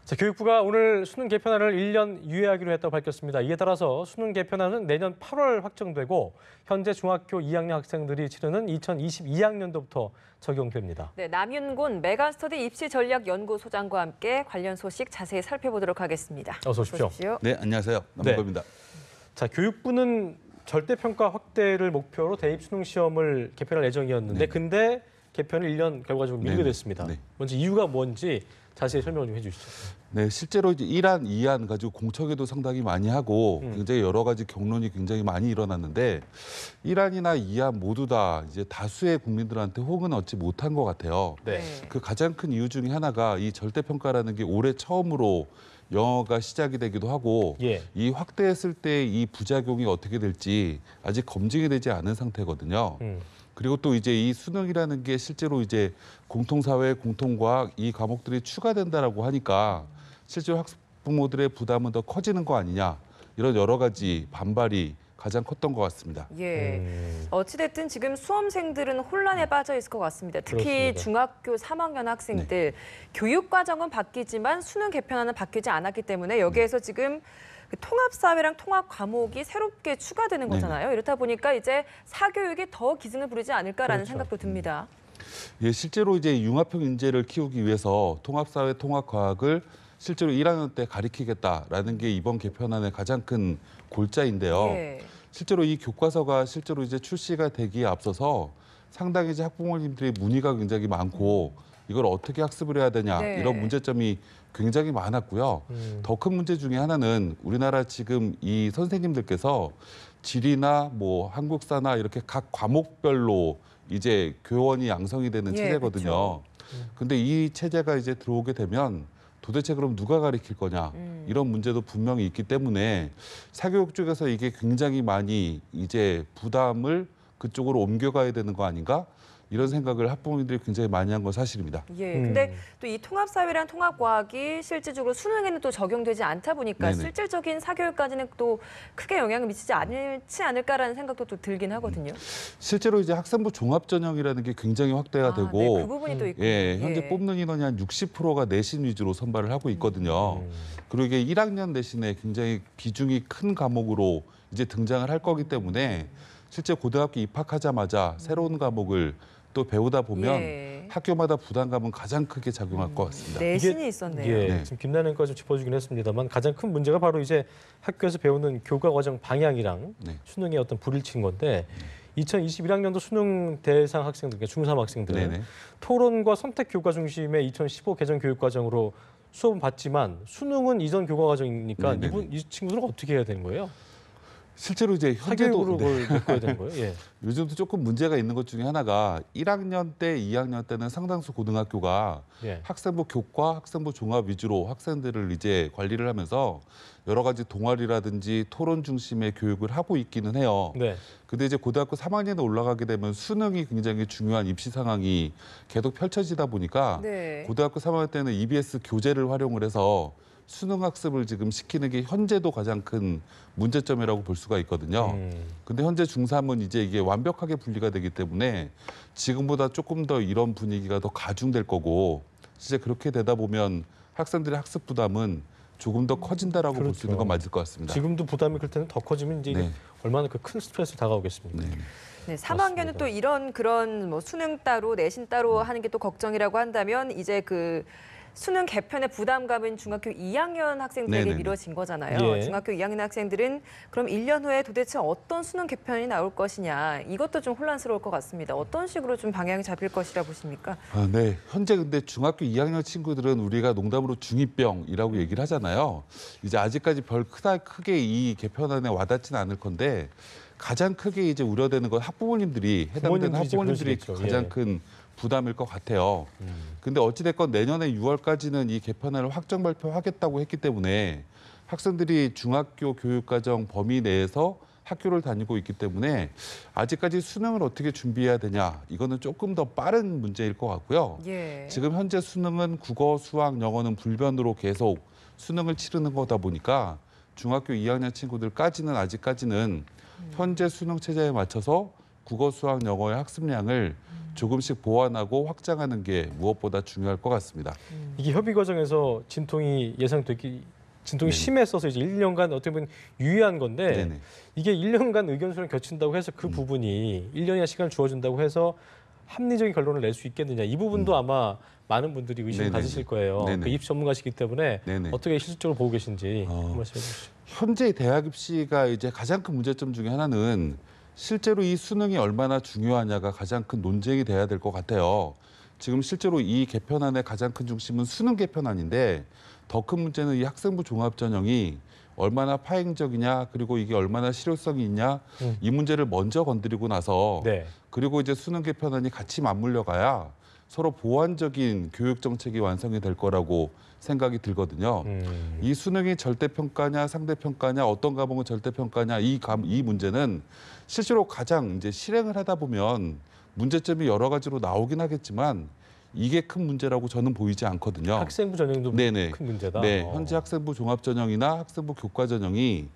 자, 교육부가 오늘 수능 개편안을 1년 유예하기로 했다고 밝혔습니다. 이에 따라서 수능 개편안은 내년 8월 확정되고 현재 중학교 2학년 학생들이 치르는 2022학년도부터 적용됩니다. 네, 남윤곤 메가스터디 입시전략연구소장과 함께 관련 소식 자세히 살펴보도록 하겠습니다. 어서 오십시오. 네, 안녕하세요. 남윤곤입니다. 자, 교육부는 절대평가 확대를 목표로 대입 수능 시험을 개편할 예정이었는데 근데 개편을 1년 결과적으로 밀게 됐습니다. 먼저 이유가 뭔지 자세히 설명을 좀 해주시죠. 네, 실제로 이제 1안, 2안 가지고 공청회도 상당히 많이 하고 굉장히 여러 가지 경론이 굉장히 많이 일어났는데 1안이나 2안 모두 다 이제 다수의 국민들한테 호응은 얻지 못한 것 같아요. 그 가장 큰 이유 중에 하나가 이 절대평가라는 게 올해 처음으로 영어가 시작이 되기도 하고 이 확대했을 때 이 부작용이 어떻게 될지 아직 검증이 되지 않은 상태거든요. 그리고 또 이제 이 수능이라는 게 실제로 이제 공통사회, 공통과학 이 과목들이 추가된다라고 하니까 실제로 학부모들의 부담은 더 커지는 거 아니냐 이런 여러 가지 반발이 가장 컸던 것 같습니다. 어찌됐든 지금 수험생들은 혼란에 빠져 있을 것 같습니다. 특히 그렇습니다. 중학교 3학년 학생들 교육과정은 바뀌지만 수능 개편안은 바뀌지 않았기 때문에 여기에서 지금 통합사회랑 통합 과목이 새롭게 추가되는 거잖아요. 이렇다 보니까 이제 사교육이 더 기승을 부리지 않을까라는 생각도 듭니다. 예, 실제로 이제 융합형 인재를 키우기 위해서 통합사회, 통합과학을 실제로 1학년 때 가리키겠다라는 게 이번 개편안의 가장 큰 골자인데요. 실제로 이 교과서가 실제로 이제 출시가 되기에 앞서서 상당히 이제 학부모님들의 문의가 굉장히 많고 이걸 어떻게 학습을 해야 되냐 이런 문제점이 굉장히 많았고요. 더 큰 문제 중에 하나는 우리나라 지금 이 선생님들께서 지리나 뭐 한국사나 이렇게 각 과목별로 이제 교원이 양성이 되는 체제거든요. 근데 이 체제가 이제 들어오게 되면 도대체 그럼 누가 가르칠 거냐 이런 문제도 분명히 있기 때문에 사교육 쪽에서 이게 굉장히 많이 이제 부담을 그쪽으로 옮겨가야 되는 거 아닌가? 이런 생각을 학부모님들이 굉장히 많이 한 건 사실입니다. 근데 또 이 통합사회랑 통합과학이 실질적으로 수능에는 또 적용되지 않다 보니까 실질적인 사교육까지는 또 크게 영향을 미치지 않을까라는 생각도 또 들긴 하거든요. 실제로 이제 학생부 종합전형이라는 게 굉장히 확대가 되고 그 부분이 또 있고. 현재 뽑는 인원이 한 60%가 내신 위주로 선발을 하고 있거든요. 그리고 이게 1학년 내신에 굉장히 비중이 큰 과목으로 이제 등장을 할 거기 때문에 실제 고등학교 입학하자마자 새로운 과목을 또 배우다 보면 학교마다 부담감은 가장 크게 작용할 것 같습니다. 내신이 있었네요. 지금 김나연과 좀 짚어주긴 했습니다만 가장 큰 문제가 바로 이제 학교에서 배우는 교과 과정 방향이랑 수능의 어떤 불일치인 건데 2021학년도 수능 대상 학생들, 그러니까 중3 학생들은 토론과 선택 교과 중심의 2015 개정 교육 과정으로 수업은 받지만 수능은 이전 교과 과정이니까 이 친구들은 어떻게 해야 되는 거예요? 실제로 이제 현재도 그걸 메꿔야 되는 거예요. 요즘도 조금 문제가 있는 것 중에 하나가 1학년 때, 2학년 때는 상당수 고등학교가 학생부 교과, 학생부 종합 위주로 학생들을 이제 관리를 하면서 여러 가지 동아리라든지 토론 중심의 교육을 하고 있기는 해요. 근데 이제 고등학교 3학년에 올라가게 되면 수능이 굉장히 중요한 입시 상황이 계속 펼쳐지다 보니까 고등학교 3학년 때는 EBS 교재를 활용을 해서 수능 학습을 지금 시키는 게 현재도 가장 큰 문제점이라고 볼 수가 있거든요. 근데 현재 중3은 이제 이게 완벽하게 분리가 되기 때문에 지금보다 조금 더 이런 분위기가 더 가중될 거고 진짜 그렇게 되다 보면 학생들의 학습 부담은 조금 더 커진다라고 볼 수 있는 건 맞을 것 같습니다. 지금도 부담이 클 때는 더 커지면 이제 얼마나 그 큰 스트레스 다가오겠습니까? 3학년은 또 이런 그런 뭐 수능 따로 내신 따로 하는 게 또 걱정이라고 한다면 이제 그 수능 개편의 부담감은 중학교 2학년 학생들에게 미뤄진 거잖아요. 중학교 2학년 학생들은 그럼 1년 후에 도대체 어떤 수능 개편이 나올 것이냐. 이것도 좀 혼란스러울 것 같습니다. 어떤 식으로 좀 방향이 잡힐 것이라 보십니까? 현재 근데 중학교 2학년 친구들은 우리가 농담으로 중2병이라고 얘기를 하잖아요. 이제 아직까지 크게 이 개편안에 와닿지는 않을 건데 가장 크게 이제 우려되는 건 해당되는 학부모님들이 가장 큰 부담일 것 같아요. 근데 어찌됐건 내년에 6월까지는 이 개편안을 확정 발표하겠다고 했기 때문에 학생들이 중학교 교육과정 범위 내에서 학교를 다니고 있기 때문에 아직까지 수능을 어떻게 준비해야 되냐 이거는 조금 더 빠른 문제일 것 같고요. 지금 현재 수능은 국어, 수학, 영어는 불변으로 계속 수능을 치르는 거다 보니까 중학교 2학년 친구들까지는 아직까지는 현재 수능 체제에 맞춰서 국어, 수학, 영어의 학습량을 조금씩 보완하고 확장하는 게 무엇보다 중요할 것 같습니다. 이게 협의 과정에서 진통이 네네. 심했어서 이제 1년간 어떻게 보면 유의한 건데 네네. 이게 1년간 의견수를 거친다고 해서 그 부분이 1년이나 시간을 주어준다고 해서 합리적인 결론을 낼 수 있겠느냐. 이 부분도 아마 많은 분들이 의심을 네네네. 가지실 거예요. 네네. 그 입시 전문가시기 때문에 네네. 어떻게 실질적으로 보고 계신지 한 말씀해 주시죠. 현재 대학 입시가 이제 가장 큰 문제점 중에 하나는 실제로 이 수능이 얼마나 중요하냐가 가장 큰 논쟁이 돼야 될 것 같아요. 지금 실제로 이 개편안의 가장 큰 중심은 수능 개편안인데 더 큰 문제는 이 학생부 종합전형이 얼마나 파행적이냐 그리고 이게 얼마나 실효성이 있냐 이 문제를 먼저 건드리고 나서 네. 그리고 이제 수능 개편안이 같이 맞물려 가야 서로 보완적인 교육 정책이 완성이 될 거라고 생각이 들거든요. 이 수능이 절대평가냐 상대평가냐 어떤 과목은 절대평가냐 이 문제는 실제로 가장 이제 실행을 하다 보면 문제점이 여러 가지로 나오긴 하겠지만 이게 큰 문제라고 저는 보이지 않거든요. 학생부 전형도 네네. 큰 문제다. 네, 현재 학생부 종합전형이나 학생부 교과전형이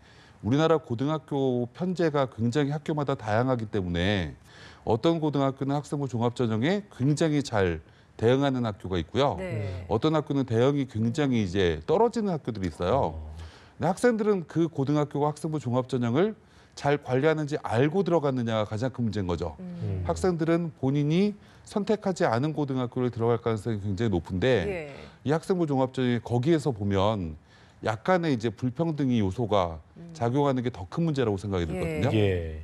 우리나라 고등학교 편제가 굉장히 학교마다 다양하기 때문에 어떤 고등학교는 학생부 종합전형에 굉장히 잘 대응하는 학교가 있고요. 네. 어떤 학교는 대응이 굉장히 이제 떨어지는 학교들이 있어요. 근데 학생들은 그 고등학교가 학생부 종합전형을 잘 관리하는지 알고 들어갔느냐가 가장 큰 문제인 거죠. 학생들은 본인이 선택하지 않은 고등학교를 들어갈 가능성이 굉장히 높은데 예. 이 학생부 종합전형이 거기에서 보면 약간의 이제 불평등의 요소가 작용하는 게 더 큰 문제라고 생각이 들거든요. 예.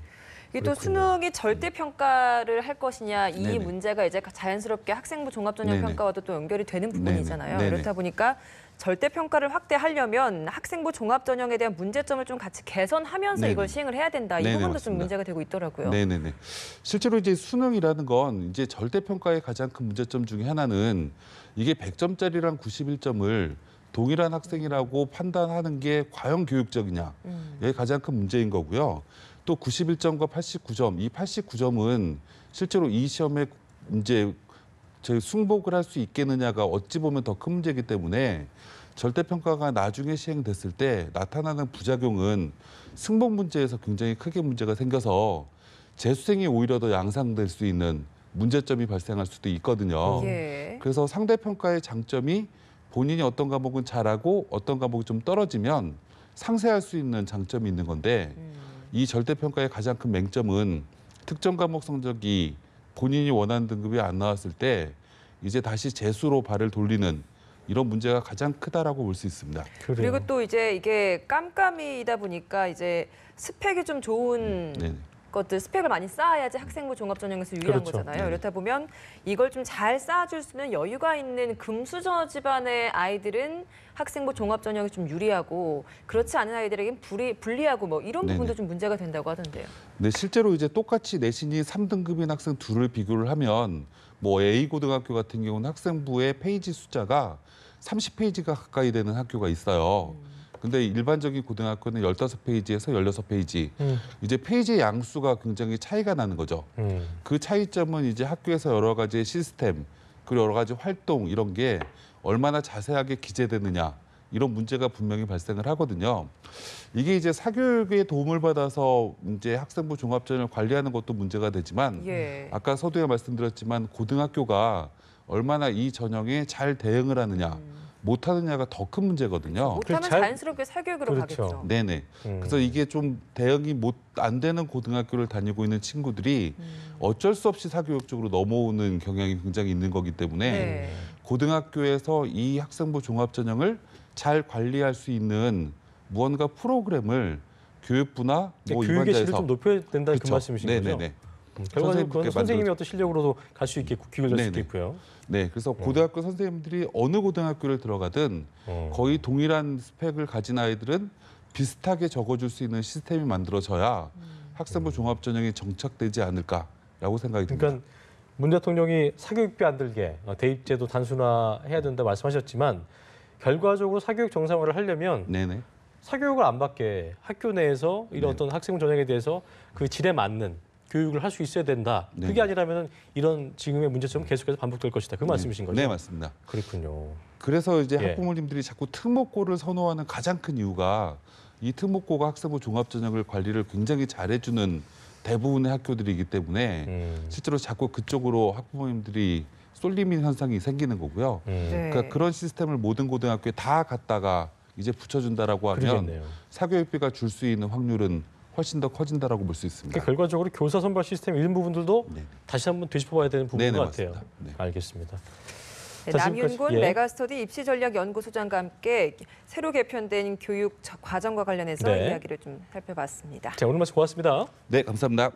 이게 또 수능이 절대 평가를 할 것이냐 이 네네. 문제가 이제 자연스럽게 학생부 종합전형 네네. 평가와도 또 연결이 되는 부분이잖아요. 네네. 그렇다 보니까 절대 평가를 확대하려면 학생부 종합전형에 대한 문제점을 좀 같이 개선하면서 네네. 이걸 시행을 해야 된다. 이 네네, 부분도 좀 맞습니다. 문제가 되고 있더라고요. 네네네. 실제로 이제 수능이라는 건 이제 절대 평가의 가장 큰 문제점 중에 하나는 이게 100점짜리랑 91점을 동일한 학생이라고 판단하는 게 과연 교육적이냐. 이게 가장 큰 문제인 거고요. 또 91점과 89점, 이 89점은 실제로 이 시험에 이제 저희 승복을 할 수 있겠느냐가 어찌 보면 더 큰 문제이기 때문에 절대평가가 나중에 시행됐을 때 나타나는 부작용은 승복 문제에서 굉장히 크게 문제가 생겨서 재수생이 오히려 더 양상될 수 있는 문제점이 발생할 수도 있거든요. 예. 그래서 상대평가의 장점이 본인이 어떤 과목은 잘하고 어떤 과목이 좀 떨어지면 상쇄할 수 있는 장점이 있는 건데 이 절대평가의 가장 큰 맹점은 특정 과목 성적이 본인이 원하는 등급이 안 나왔을 때 이제 다시 재수로 발을 돌리는 이런 문제가 가장 크다라고 볼 수 있습니다. 그리고 또 이제 이게 깜깜이다 보니까 이제 스펙이 좀 좋은 네. 것들 스펙을 많이 쌓아야지 학생부 종합전형에서 유리한 그렇죠. 거잖아요. 네. 그렇다 보면 이걸 좀 잘 쌓아줄 수 있는 여유가 있는 금수저 집안의 아이들은 학생부 종합전형이 좀 유리하고 그렇지 않은 아이들에겐 불리하고 뭐 이런 부분도 네네. 좀 문제가 된다고 하던데요. 네, 실제로 이제 똑같이 내신이 3등급인 학생 둘을 비교를 하면 뭐 A 고등학교 같은 경우는 학생부의 페이지 숫자가 30페이지가 가까이 되는 학교가 있어요. 근데 일반적인 고등학교는 15페이지에서 16페이지. 이제 페이지의 양수가 굉장히 차이가 나는 거죠. 그 차이점은 이제 학교에서 여러 가지 시스템, 그리고 여러 가지 활동 이런 게 얼마나 자세하게 기재되느냐. 이런 문제가 분명히 발생을 하거든요. 이게 이제 사교육의 도움을 받아서 이제 학생부 종합전형을 관리하는 것도 문제가 되지만 예. 아까 서두에 말씀드렸지만 고등학교가 얼마나 이 전형에 잘 대응을 하느냐 못하느냐가 더 큰 문제거든요. 못하면 잘- 자연스럽게 사교육으로 그렇죠. 가겠죠. 네네. 그래서 이게 좀 대응이 안 되는 고등학교를 다니고 있는 친구들이 어쩔 수 없이 사교육 쪽으로 넘어오는 경향이 굉장히 있는 거기 때문에 네. 고등학교에서 이 학생부 종합전형을 잘 관리할 수 있는 무언가 프로그램을 교육부나 뭐 교육의 질을 입안자에서 좀 높여야 된다는 그 그쵸. 말씀이신 거죠? 네네네. 결과적으로 선생님께 선생님의 어떤 실력으로도 갈 수 있겠고 귀결될 수 네네. 있겠고요. 네, 그래서 고등학교 선생님들이 어느 고등학교를 들어가든 거의 동일한 스펙을 가진 아이들은 비슷하게 적어줄 수 있는 시스템이 만들어져야 학생부 종합전형이 정착되지 않을까라고 생각이 듭니다. 그러니까 문 대통령이 사교육비 안 들게 대입제도 단순화해야 된다 말씀하셨지만 결과적으로 사교육 정상화를 하려면 네네. 사교육을 안 받게 학교 내에서 이런 네. 어떤 학생 전형에 대해서 그 질에 맞는 교육을 할 수 있어야 된다. 네. 그게 아니라면 이런 지금의 문제점은 계속해서 반복될 것이다. 그 말씀이신 거죠? 네, 맞습니다. 그렇군요. 그래서 이제 예. 학부모님들이 자꾸 특목고를 선호하는 가장 큰 이유가 이 특목고가 학생부 종합전형을 관리를 굉장히 잘해주는 대부분의 학교들이기 때문에 실제로 자꾸 그쪽으로 학부모님들이 쏠림 현상이 생기는 거고요. 그러니까 그런 시스템을 모든 고등학교에 다 갖다가 이제 붙여준다라고 하면 그러겠네요. 사교육비가 줄 수 있는 확률은 훨씬 더 커진다라고 볼 수 있습니다. 그러니까 결과적으로 교사 선발 시스템 이런 부분들도 다시 한번 되짚어봐야 되는 부분인 것 같아요. 네. 알겠습니다. 네, 남윤곤 메가스터디 입시전략연구소장과 함께 새로 개편된 교육 과정과 관련해서 이야기를 좀 살펴봤습니다. 자, 오늘 말씀 고맙습니다. 네, 감사합니다.